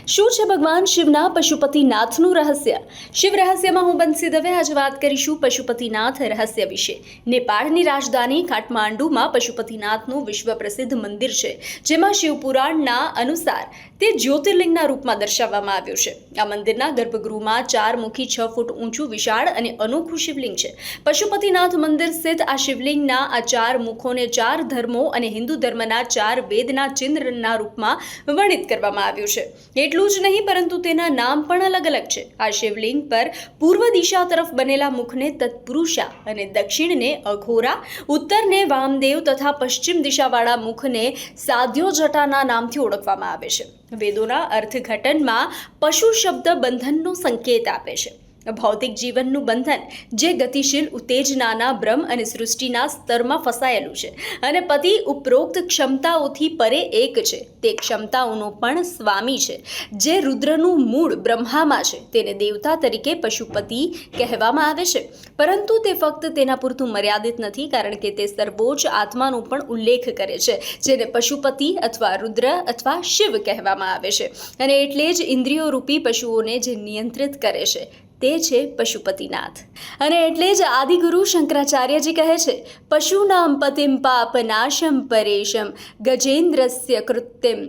શું છે ભગવાન શિવના પશુપતિનાથનું રહસ્ય? શિવ રહસ્યમાં હું બંસી દવે આજે વાત કરીશું પશુપતિનાથ રહસ્ય વિશે। નેપાળની રાજધાની કાઠમાંડુમાં પશુપતિનાથનું વિશ્વ પ્રસિદ્ધ મંદિર છે, જેમાં શિવપુરાણના અનુસાર તે જ્યોતિર્લિંગના રૂપમાં દર્શાવવામાં આવ્યું છે। આ મંદિરના ગર્ભગૃહમાં 4 મુખી 6 ફૂટ ઊંચું વિશાળ અને અનોખું શિવલિંગ છે। પશુપતિનાથ મંદિર સ્થિત આ શિવલિંગના આ 4 મુખોને 4 ધર્મો અને હિન્દુ ધર્મના 4 વેદના ચિહ્નના રૂપમાં વર્ણિત કરવામાં આવ્યું છે। એટલું જ નહીં, પરંતુ તેના નામ પણ અલગ અલગ છે। આ શિવલિંગ પર પૂર્વ દિશા તરફ બનેલા મુખને તત્પુરુષા અને દક્ષિણને અઘોરા, ઉત્તરને વામદેવ તથા પશ્ચિમ દિશાવાળા મુખને સાધ્યો જટાના નામથી ઓળખવામાં આવે છે। વેદોના અર્થઘટનમાં પશુ શબ્દ બંધનનો સંકેત આપે છે। ભૌતિક જીવનનું બંધન જે ગતિશીલ ઉત્તેજનાના બ્રહ્મ અને સૃષ્ટિના સ્તરમાં ફસાયેલું છે અને પતિ ઉપરોક્ત ક્ષમતાઓથી પરે એક છે, તે ક્ષમતાઓનો પણ સ્વામી છે। જે રુદ્રનું મૂળ બ્રહ્મામાં છે, તેને દેવતા તરીકે પશુપતિ કહેવામાં આવે છે, પરંતુ તે ફક્ત તેના પૂરતું મર્યાદિત નથી, કારણ કે તે સર્વોચ્ચ આત્માનો પણ ઉલ્લેખ કરે છે, જેને પશુપતિ અથવા રુદ્ર અથવા શિવ કહેવામાં આવે છે। અને એટલે જ ઇન્દ્રિયો રૂપી પશુઓને જે નિયંત્રિત કરે છે તે છે પશુપતિનાથ। અને એટલે જ આદિગુરુ શંકરાચાર્યજી કહે છે, પશુનામ પતિમ પાપનાશમ પરેશમ ગજેન્દ્રસ્ય કૃત્યમ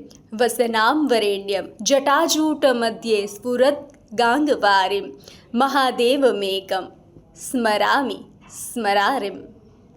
વસનામ વરેણ્યમ જટાજૂટ મધ્યે સ્ફુરત ગાંગવારિમ મહાદેવમેકમ સ્મરામિ સ્મરારિમ।